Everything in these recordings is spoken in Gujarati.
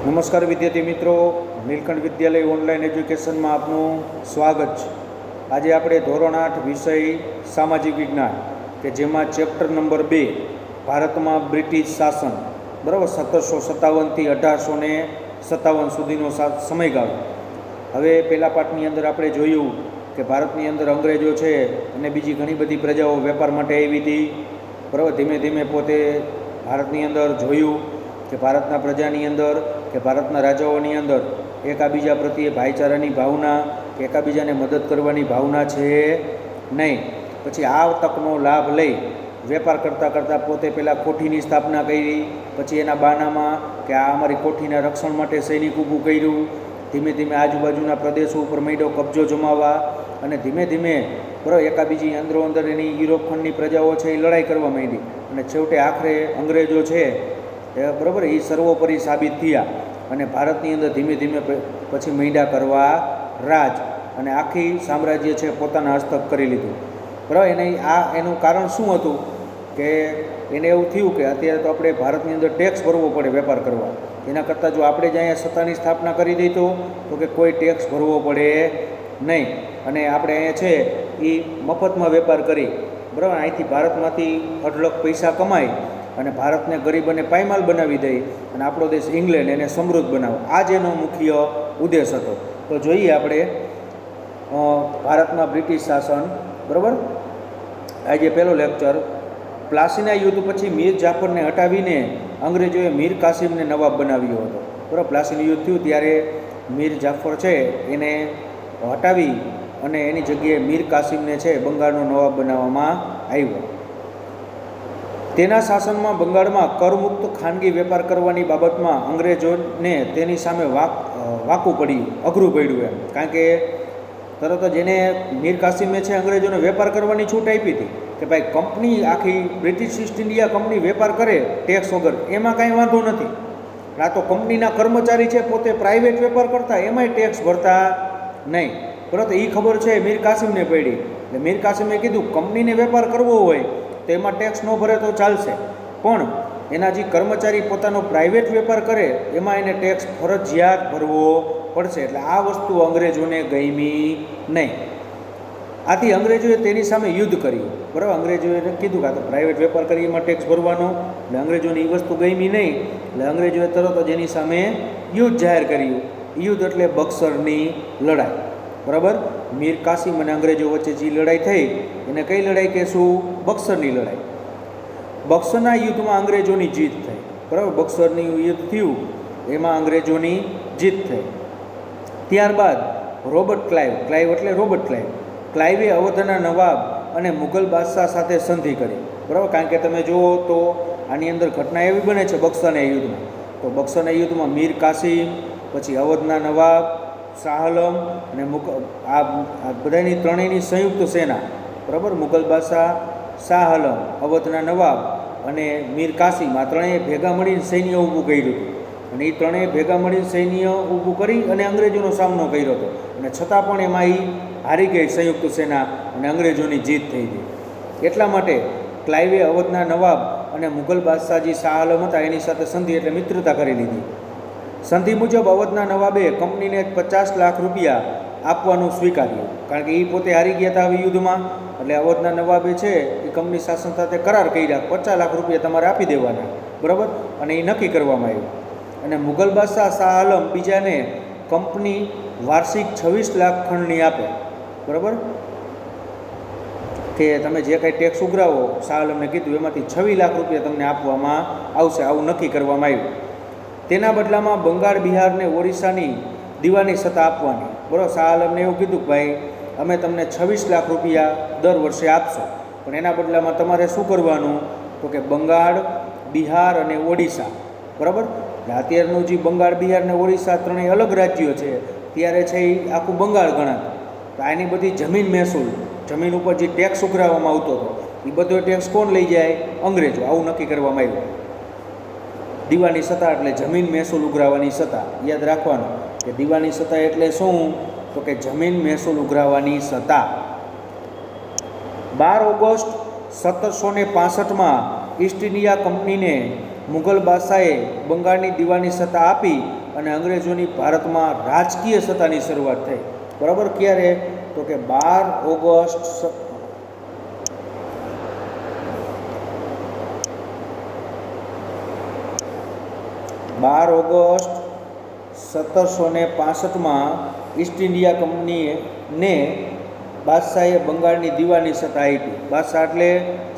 નમસ્કાર વિદ્યાર્થી મિત્રો, નીલકંઠ વિદ્યાલય ઓનલાઈન એજ્યુકેશનમાં આપનું સ્વાગત છે। આજે આપણે ધોરણ 8 વિષય સામાજિક વિજ્ઞાન કે જેમાં ચેપ્ટર નંબર 2 ભારતમાં બ્રિટિશ શાસન, બરાબર, 1757થી 1857 સુધીનો સમયગાળો। હવે પહેલા પાઠની અંદર આપણે જોયું કે ભારતની અંદર અંગ્રેજો છે અને બીજી ઘણી બધી પ્રજાઓ વેપાર માટે આવી હતી, બરાબર। ધીમે ધીમે પોતે ભારતની અંદર જોયું કે ભારતના પ્રજાની અંદર કે ભારતના રાજાઓની અંદર એકાબીજા પ્રત્યે ભાઈચારાની ભાવના કે એકાબીજાને મદદ કરવાની ભાવના છે નહીં। પછી આ તકનો લાભ લઈ વેપાર કરતાં કરતાં પોતે પહેલાં કોઠીની સ્થાપના કરી, પછી એના બાનામાં કે આ અમારી કોઠીના રક્ષણ માટે સૈનિક ઊભું કર્યું। ધીમે ધીમે આજુબાજુના પ્રદેશો ઉપર માંડ્યો કબજો જમાવવા, અને ધીમે ધીમે બરાબર એકાબીજી અંદરો અંદર એની યુરોપ ખંડની પ્રજાઓ છે એ લડાઈ કરવા માંડી, અને છેવટે આખરે અંગ્રેજો છે બરાબર એ સર્વોપરી સાબિત થયા અને ભારતની અંદર ધીમે ધીમે પછી માંડ્યા કરવા રાજ, અને આખી સામ્રાજ્ય છે પોતાના હસ્તક કરી લીધું, બરાબર। એનું કારણ શું હતું કે એને એવું થયું કે અત્યારે તો આપણે ભારતની અંદર ટેક્સ ભરવો પડે વેપાર કરવા, એના કરતાં જો આપણે જ અહીંયા સત્તાની સ્થાપના કરી દઈ તો કે કોઈ ટેક્સ ભરવો પડે નહીં, અને આપણે અહીંયા છે એ મફતમાં વેપાર કરી, બરાબર, અહીંથી ભારતમાંથી અઢળક પૈસા કમાઈ અને ભારતને ગરીબ અને પાયમાલ બનાવી દઈ અને આપણો દેશ ઇંગ્લેન્ડ એને સમૃદ્ધ બનાવો, આ જ એનો મુખ્ય ઉદ્દેશ હતો। તો જોઈએ આપણે ભારતમાં બ્રિટિશ શાસન, બરાબર। આજે પહેલો લેક્ચર, પ્લાસીના યુદ્ધ પછી મીર જાફરને હટાવીને અંગ્રેજોએ મીર કાસિમને નવાબ બનાવ્યો હતો, બરાબર। પ્લાસીનું યુદ્ધ થયું ત્યારે મીર જાફર છે એને હટાવી અને એની જગ્યાએ મીર કાસિમને છે બંગાળનો નવાબ બનાવવામાં આવ્યો। તેના શાસનમાં બંગાળમાં કરમુક્ત ખાનગી વેપાર કરવાની બાબતમાં અંગ્રેજોને તેની સામે વાંકું પડ્યું, અઘરું પડ્યું એમ, કારણ કે તરત જ એને મીર કાસિમે છે અંગ્રેજોને વેપાર કરવાની છૂટ આપી હતી કે ભાઈ કંપની આખી બ્રિટિશ ઈસ્ટ ઇન્ડિયા કંપની વેપાર કરે ટેક્સ વગર, એમાં કાંઈ વાંધો નથી। આ તો કંપનીના કર્મચારી છે પોતે પ્રાઇવેટ વેપાર કરતા, એમાંય ટેક્સ ભરતા નહીં, બરાબર। એ ખબર છે મીર કાસિમને પડી, એટલે મીર કાસિમે કીધું કંપનીને વેપાર કરવો હોય તો એમાં ટેક્સ ન ભરે તો ચાલશે, પણ એના જે કર્મચારી પોતાનો પ્રાઇવેટ વેપાર કરે એમાં એને ટેક્સ ફરજિયાત ભરવો પડશે, એટલે આ વસ્તુ અંગ્રેજોને ગમી નહીં। આથી અંગ્રેજોએ તેની સામે યુદ્ધ કર્યું, બરાબર। અંગ્રેજોએ કીધું કે આ તો પ્રાઇવેટ વેપાર કરી એમાં ટેક્સ ભરવાનો, એટલે અંગ્રેજોને એ વસ્તુ ગમી નહીં, એટલે અંગ્રેજોએ તરત જ એની સામે યુદ્ધ જાહેર કર્યું। યુદ્ધ એટલે બક્સરની લડાઈ, બરાબર। મીર કાસિમ અને અંગ્રેજો વચ્ચે જે લડાઈ થઈ એને કઈ લડાઈ કહેશું? બક્સરની લડાઈ। બક્સરના યુદ્ધમાં અંગ્રેજોની જીત થઈ, બરાબર। બક્સરની યુદ્ધ થયું એમાં અંગ્રેજોની જીત થઈ। ત્યારબાદ રોબર્ટ ક્લાઇવ એટલે રોબર્ટ ક્લાઇવે અવધના નવાબ અને મુઘલ બાદશાહ સાથે સંધિ કરી, બરાબર। કારણ કે તમે જુઓ તો આની અંદર ઘટના એવી બને છે બક્સરના યુદ્ધમાં, તો બક્સરના યુદ્ધમાં મીર કાસિમ, પછી અવધના નવાબ શાહ આલમ અને આ બધાની ત્રણેયની સંયુક્ત સેના, બરાબર, મુઘલ બાદશાહ, શાહ આલમ, અવધના નવાબ અને મીર કાસિમ, આ ત્રણેય ભેગા મળીને સૈન્ય ઊભું કર્યું હતું, અને એ ત્રણેય ભેગા મળીને સૈન્ય ઊભું કરી અને અંગ્રેજોનો સામનો કર્યો હતો, અને છતાં પણ એમાં એ હારી ગઈ સંયુક્ત સેના અને અંગ્રેજોની જીત થઈ ગઈ। એટલા માટે ક્લાઇવે અવધના નવાબ અને મુઘલ બાદશાહજી શાહ આલમ હતા એની સાથે સંધિ એટલે મિત્રતા કરી લીધી। સંધિ મુજબ અવધના નવાબે કંપનીને 50 લાખ રૂપિયા આપવાનું સ્વીકાર્યું, કારણ કે એ પોતે હારી ગયા હતા હવે યુદ્ધમાં, એટલે અવધના નવાબે છે એ કંપની શાસન સાથે કરાર કર્યા 50 લાખ રૂપિયા તમારે આપી દેવાના, બરાબર, અને એ નક્કી કરવામાં આવ્યું। અને મુઘલ બાદશાહ શાહ આલમ બીજાને કંપની વાર્ષિક 26 લાખ ખંડની આપે, બરાબર, કે તમે જે કાંઈ ટેક્સ ઉઘરાવો, શાહ આલમને કીધું એમાંથી 26 લાખ રૂપિયા તમને આપવામાં આવશે, આવું નક્કી કરવામાં આવ્યું। તેના બદલામાં બંગાળ, બિહાર ને ઓરિસ્સાની દીવાની સત્તા આપવાની, બરાબર। શાહ આલમને એવું કીધું કે ભાઈ અમે તમને 26 લાખ રૂપિયા દર વર્ષે આપશો, પણ એના બદલામાં તમારે શું કરવાનું? તો કે બંગાળ, બિહાર અને ઓડિશા, બરાબર। અત્યારનું જે બંગાળ, બિહાર ને ઓડિશા ત્રણેય અલગ રાજ્યો છે, ત્યારે છે એ આખું બંગાળ ગણાતું, તો આની બધી જમીન મહેસૂલ, જમીન ઉપર જે ટેક્સ ઉઘરાવવામાં આવતો હતો એ બધો ટેક્સ કોણ લઈ જાય? અંગ્રેજો, આવું નક્કી કરવામાં આવ્યું। દીવાની સત્તા એટલે જમીન મહેસૂલ ઉઘરાવવાની સત્તા, યાદ રાખવાનું કે દીવાની સત્તા એટલે શું? તો કે જમીન મહેસૂલ ઉઘરાવવાની સત્તા। 12 ઓગસ્ટ 1765માં ઈસ્ટ ઇન્ડિયા કંપનીને મુઘલ બાદશાહે બંગાળની દીવાની સત્તા આપી અને અંગ્રેજોની ભારતમાં રાજકીય સત્તાની શરૂઆત થઈ. બરાબર, ક્યારે? તો કે 12 ઓગસ્ટ 1765 ઈસ્ટ ઇન્ડિયા કંપનીને બાદશાહે બંગાળની દીવાની સત્તા આપી. બાદશાહ એટલે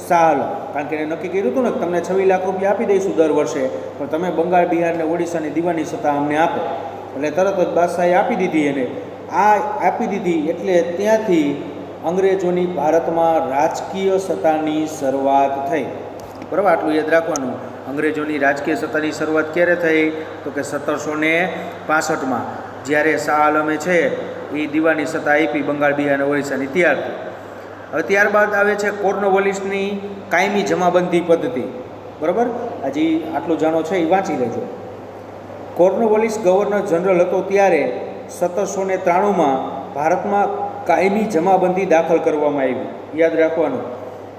શાહ આલમ, કારણ કે એને નક્કી કર્યું હતું ને કે તમને 26 લાખ રૂપિયા આપી દઈશું દર વર્ષે, પણ તમે બંગાળ, બિહાર અને ઓડિશાની દીવાની સત્તા અમને આપો. એટલે તરત જ બાદશાહે આપી દીધી. એને આ આપી દીધી એટલે ત્યાંથી અંગ્રેજોની ભારતમાં રાજકીય સત્તાની શરૂઆત થઈ. બરાબર, આટલું યાદ રાખવાનું. અંગ્રેજોની રાજકીય સત્તાની શરૂઆત ક્યારે થઈ? તો કે 1765 જ્યારે શાહ આલમે છે એ દીવાની સત્તા આપી બંગાળ, બિહાર અને ઓડિશાની ત્યારથી. હવે ત્યારબાદ આવે છે કોર્નવોલિસની કાયમી જમાબંધી પદ્ધતિ. બરાબર, હજી આટલું જાણો છે એ વાંચી લેજો. કોર્નવોલિસ ગવર્નર જનરલ હતો ત્યારે 1793 ભારતમાં કાયમી જમાબંધી દાખલ કરવામાં આવી. યાદ રાખવાનું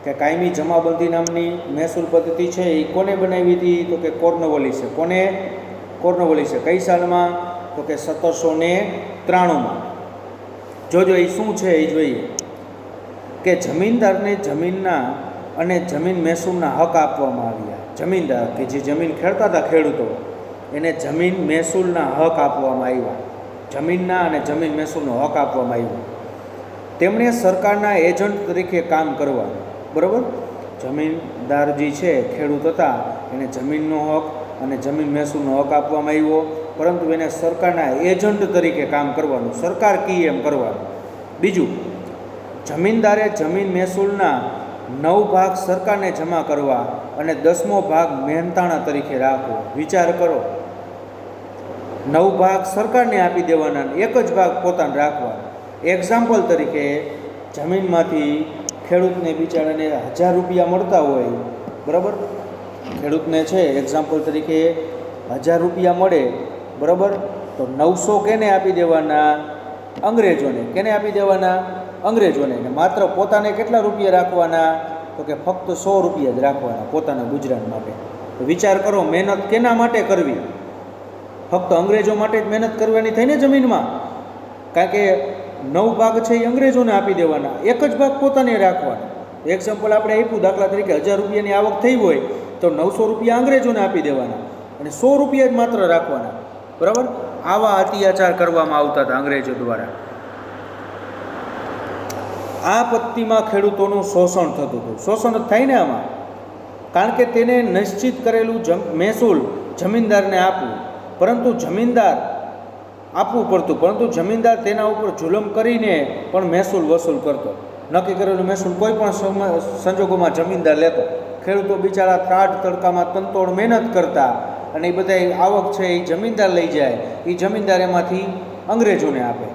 કે કાયમી જમાબંધી નામની મહેસૂલ પદ્ધતિ છે એ કોને બનાવી હતી? તો કે કોર્નવોલિસે. કોને? કોર્નવોલિસે. કઈ સાલમાં? તો કે 1793. જોજો એ શું છે એ જોઈએ કે જમીનદારને જમીનના અને જમીન મહેસૂલના હક આપવામાં આવ્યા. જમીનદાર કે જે જમીન ખેડતા હતા ખેડૂતો, એને જમીન મહેસૂલના હક આપવામાં આવ્યા. જમીનના અને જમીન મહેસૂલનો હક આપવામાં આવ્યો. તેમણે સરકારના એજન્ટ તરીકે કામ કરવાનું. બરાબર, જમીનદાર જે છે ખેડૂત હતા એને જમીનનો હક અને જમીન મહેસૂલનો હક આપવામાં આવ્યો, પરંતુ એને સરકારના એજન્ટ તરીકે કામ કરવાનું, સરકાર કી એમ કરવાનું. બીજું, જમીનદારે જમીન મહેસૂલના 9 ભાગ સરકારને જમા કરવા અને 10મો ભાગ મહેનતાણા તરીકે રાખવો. વિચાર કરો, 9 ભાગ સરકારને આપી દેવાના, 1 જ ભાગ પોતાને રાખવાનો. એક્ઝામ્પલ તરીકે જમીનમાંથી ખેડૂતને બિચારાને 1000 રૂપિયા મળતા હોય. બરાબર, ખેડૂતને છે એક્ઝામ્પલ તરીકે 1000 રૂપિયા મળે. બરાબર, તો 900 કેને આપી દેવાના? અંગ્રેજોને. કેને આપી દેવાના? અંગ્રેજોને. ને માત્ર પોતાને કેટલા રૂપિયા રાખવાના? તો કે ફક્ત 100 રૂપિયા જ રાખવાના પોતાના ગુજરાત માટે. તો વિચાર કરો, મહેનત કેના માટે કરવી? ફક્ત અંગ્રેજો માટે જ મહેનત કરવાની થઈને જમીનમાં, કારણ કે 9 ભાગ છે એ અંગ્રેજોને આપી દેવાના, 1 જ ભાગ પોતાને રાખવાના. એક્ઝામ્પલ આપણે આપ્યું, દાખલા તરીકે 1000 રૂપિયાની આવક થઈ હોય તો 900 રૂપિયા અંગ્રેજોને આપી દેવાના અને 100 રૂપિયા જ માત્ર રાખવાના. બરાબર, આવા અત્યાચાર કરવામાં આવતા હતા અંગ્રેજો દ્વારા. આ પદ્ધતિમાં ખેડૂતોનું શોષણ થતું હતું. શોષણ જ થાય ને આમાં, કારણ કે તેને નિશ્ચિત કરેલું મહેસૂલ જમીનદારને આપવું પરંતુ જમીનદાર તેના ઉપર જુલમ કરીને પણ મહેસૂલ વસૂલ કરતો. નક્કી કરેલું મહેસૂલ કોઈ પણ સંજોગોમાં જમીનદાર લેતો. ખેડૂતો બિચારા ત્રાડ તડકામાં તનતોડ મહેનત કરતા અને એ બધા આવક છે એ જમીનદાર લઈ જાય, એ જમીનદાર એમાંથી અંગ્રેજોને આપે.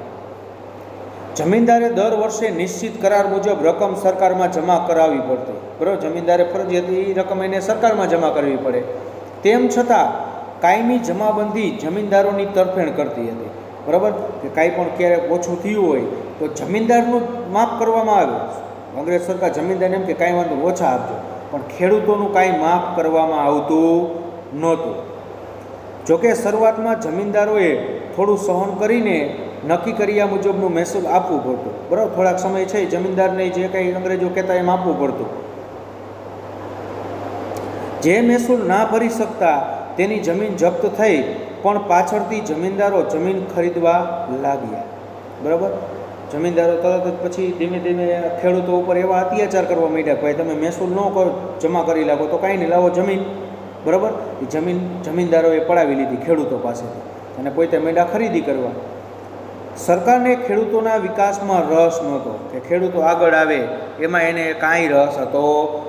જમીનદારે દર વર્ષે નિશ્ચિત કરાર મુજબ રકમ સરકારમાં જમા કરાવવી પડતી. બરાબર, જમીનદારે ફરજિયાત એ રકમ એને સરકારમાં જમા કરવી પડે. તેમ છતાં કાયમી જમાબંધી જમીનદારોની તરફેણ કરતી હતી. બરાબર, કે કાંઈ પણ ક્યારેક ઓછું થયું હોય તો જમીનદારનું માફ કરવામાં આવે. અંગ્રેજ સરકાર જમીનદારને એમ કે કાંઈ વાંધો ઓછા આપજો, પણ ખેડૂતોનું કાંઈ માફ કરવામાં આવતું નહોતું. જોકે શરૂઆતમાં જમીનદારોએ થોડું સહન કરીને નક્કી કર્યા મુજબનું મહેસૂલ આપવું પડતું. બરાબર, થોડાક સમય છે જમીનદારને જે કંઈ અંગ્રેજો કહેતા એમ આપવું પડતું. જે મહેસૂલ ના ભરી શકતા તેની જમીન જપ્ત થઈ, પણ પાછળથી જમીનદારો જમીન ખરીદવા લાગ્યા. બરાબર, જમીનદારો તરત જ પછી ધીમે ધીમે ખેડૂતો ઉપર એવા અત્યાચાર કરવા માંડ્યા, ભાઈ તમે મહેસૂલ ન જમા કરી લાગો તો કાંઈ નહીં, લાવો જમીન. બરાબર, એ જમીનદારોએ પડાવી લીધી ખેડૂતો પાસેથી અને પોતે માંડ્યા ખરીદી કરવા. સરકારને ખેડૂતોના વિકાસમાં રસ નહોતો, કે ખેડૂતો આગળ આવે એમાં એને કાંઈ રસ હતો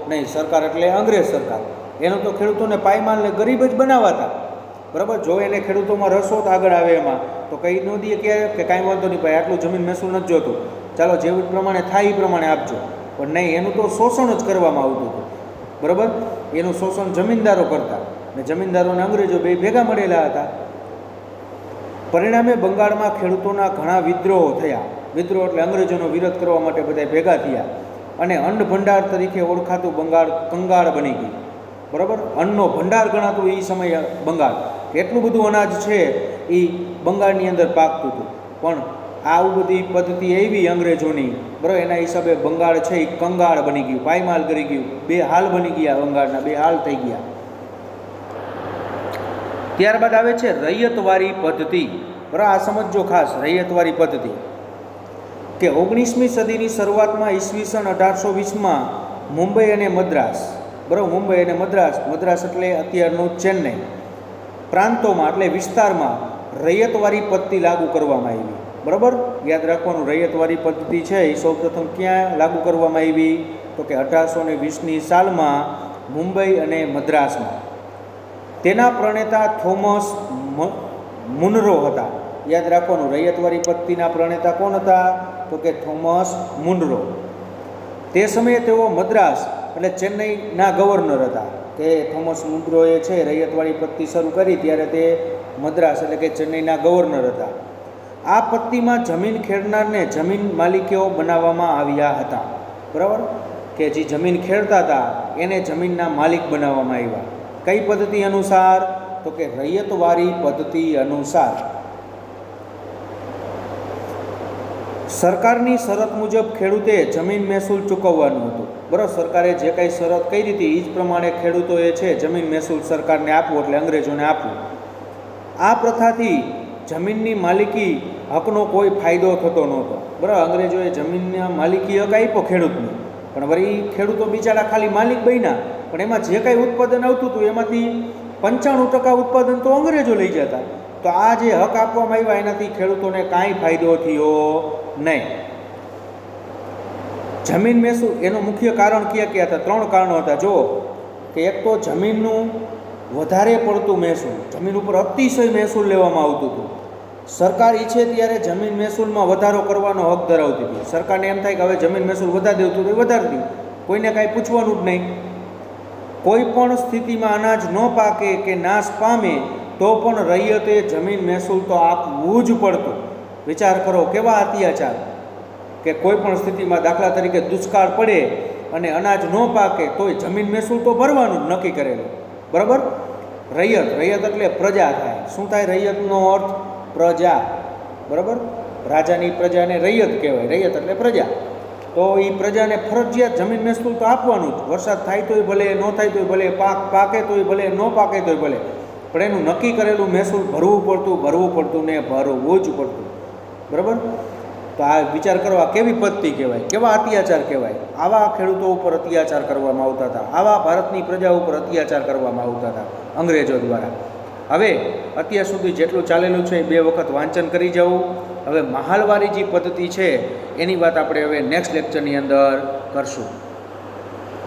નહીં. સરકાર એટલે અંગ્રેજ સરકાર, એનો તો ખેડૂતોને પાયમાલને ગરીબ જ બનાવાતા. બરાબર, જો એને ખેડૂતોમાં રસ હોત આગળ આવે એમાં તો કંઈ ન દઈએ કે કાંઈ વાંધો નહીં ભાઈ, આટલું જમીન મહેસૂલ નથી જોતું, ચાલો જેવું પ્રમાણે થાય એ પ્રમાણે આપજો. પણ નહીં, એનું તો શોષણ જ કરવામાં આવતું હતું. બરાબર, એનું શોષણ જમીનદારો કરતા ને જમીનદારોને અંગ્રેજો બે ભેગા મળેલા હતા. પરિણામે બંગાળમાં ખેડૂતોના ઘણા વિદ્રોહો થયા. વિદ્રોહ એટલે અંગ્રેજોનો વિરોધ કરવા માટે બધા ભેગા થયા અને અન્ન ભંડાર તરીકે ઓળખાતું બંગાળ કંગાળ બની ગયું. બરાબર, અન્નનો ભંડાર ગણાતું એ સમયે બંગાળ. કે એટલું બધું અનાજ છે એ બંગાળની અંદર પાકતું હતું. પણ આવું બધી પદ્ધતિ એવી અંગ્રેજોની, બરાબર, એના હિસાબે બંગાળ છે એ કંગાળ બની ગયું, પાયમાલ કરી ગયું, બે હાલ બની ગયા, બંગાળના બે હાલ થઈ ગયા. ત્યારબાદ આવે છે રૈયતવારી પદ્ધતિ. બરાબર, આ સમજો ખાસ, રૈયતવારી પદ્ધતિ કે 19મી સદીની શરૂઆતમાં ઈસવીસન 1820માં મુંબઈ અને મદ્રાસ, બરાબર, મુંબઈ અને મદ્રાસ એટલે અત્યારનું ચેન્નઈ પ્રાંતોમાં એટલે વિસ્તારમાં રૈયતવારી પદ્ધતિ લાગુ કરવામાં આવી. બરાબર, યાદ રાખવાનું, રૈયતવારી પદ્ધતિ છે એ સૌપ્રથમ ક્યાં લાગુ કરવામાં આવી? તો કે 1820ની સાલમાં મુંબઈ અને મદ્રાસમાં. તેના પ્રણેતા થોમસ મુનરો હતા. યાદ રાખવાનું, રૈયતવારી પદ્ધતિના પ્રણેતા કોણ હતા? તો કે થોમસ મુનરો. તે સમયે તેઓ મદ્રાસ એટલે ચેન્નઈના ગવર્નર હતા. કે થોમસ મુનરોએ છે રૈયતવારી પદ્ધતિ શરૂ કરી ત્યારે તે મદ્રાસ એટલે કે ચેન્નઈના ગવર્નર હતા. આ પદ્ધતિમાં જમીન ખેડનારને જમીન માલિકો બનાવવામાં આવ્યા હતા. બરાબર, કે જે જમીન ખેડતા હતા એને જમીનના માલિક બનાવવામાં આવ્યા. કઈ પદ્ધતિ અનુસાર? તો કે રૈયતવારી પદ્ધતિ અનુસાર. સરકારની શરત મુજબ ખેડૂતે જમીન મહેસૂલ ચૂકવવાનું હતું. બરાબર, સરકારે જે કાંઈ શરત કરી હતી એ જ પ્રમાણે ખેડૂતોએ છે જમીન મહેસૂલ સરકારને આપવું, એટલે અંગ્રેજોને આપવું. આ પ્રથાથી જમીનની માલિકી હકનો કોઈ ફાયદો થતો નહોતો. બરાબર, અંગ્રેજોએ જમીનના માલિકી હક આપ્યો ખેડૂતને, પણ વળી ખેડૂતો બિચારા ખાલી માલિક બન્યા, પણ એમાં જે કાંઈ ઉત્પાદન આવતું હતું એમાંથી 95% ઉત્પાદન તો અંગ્રેજો લઈ જતા. તો આ જે હક આપવામાં આવ્યા એનાથી ખેડૂતોને કાંઈ ફાયદો થયો નહીં. જમીન મહેસૂલ એનું મુખ્ય કારણ કયા હતા? 3 કારણો હતા. જો કે એક તો જમીનનું વધારે પડતું મહેસૂલ, જમીન ઉપર અતિશય મહેસૂલ લેવામાં આવતું હતું. સરકાર ઈચ્છે ત્યારે જમીન મહેસૂલમાં વધારો કરવાનો હક ધરાવતી હતી. સરકારને એમ થાય કે હવે જમીન મહેસૂલ વધારી દેવું તો એ વધારી દઉં, કોઈને કાંઈ પૂછવાનું જ નહીં. કોઈ પણ સ્થિતિમાં અનાજ ન પાકે કે નાશ પામે તો પણ રૈયતે જમીન મહેસૂલ તો આપવું જ પડતું. વિચાર કરો કેવા અત્યાચાર, કે કોઈ પણ સ્થિતિમાં દાખલા તરીકે દુષ્કાળ પડે અને અનાજ ન પાકે તોય જમીન મહેસૂલ તો ભરવાનું જ નક્કી કરેલું. બરાબર, રૈયત એટલે પ્રજા થાય. શું થાય રૈયતનો અર્થ? પ્રજા. બરાબર, રાજાની પ્રજાને રૈયત કહેવાય. રૈયત એટલે પ્રજા. તો એ પ્રજાને ફરજિયાત જમીન મહેસૂલ તો આપવાનું જ. વરસાદ થાય તોય ભલે, ન થાય તોય ભલે, પાક પાકે તોય ભલે, ન પાકે તોય ભલે, પણ એનું નક્કી કરેલું મહેસૂલ ભરવું પડતું ને ભરવું જ પડતું. બરાબર, તો આ વિચાર કરો, આ કેવી પદ્ધતિ કહેવાય, કેવા અત્યાચાર કહેવાય. આવા ખેડૂતો ઉપર અત્યાચાર કરવામાં આવતા હતા, આવા ભારતની પ્રજા ઉપર અત્યાચાર કરવામાં આવતા હતા અંગ્રેજો દ્વારા. હવે અત્યાર સુધી જેટલું ચાલેલું છે એ 2 વખત વાંચન કરી જવું. હવે મહાલવારી જે પદ્ધતિ છે એની વાત આપણે હવે નેક્સ્ટ લેક્ચરની અંદર કરશું.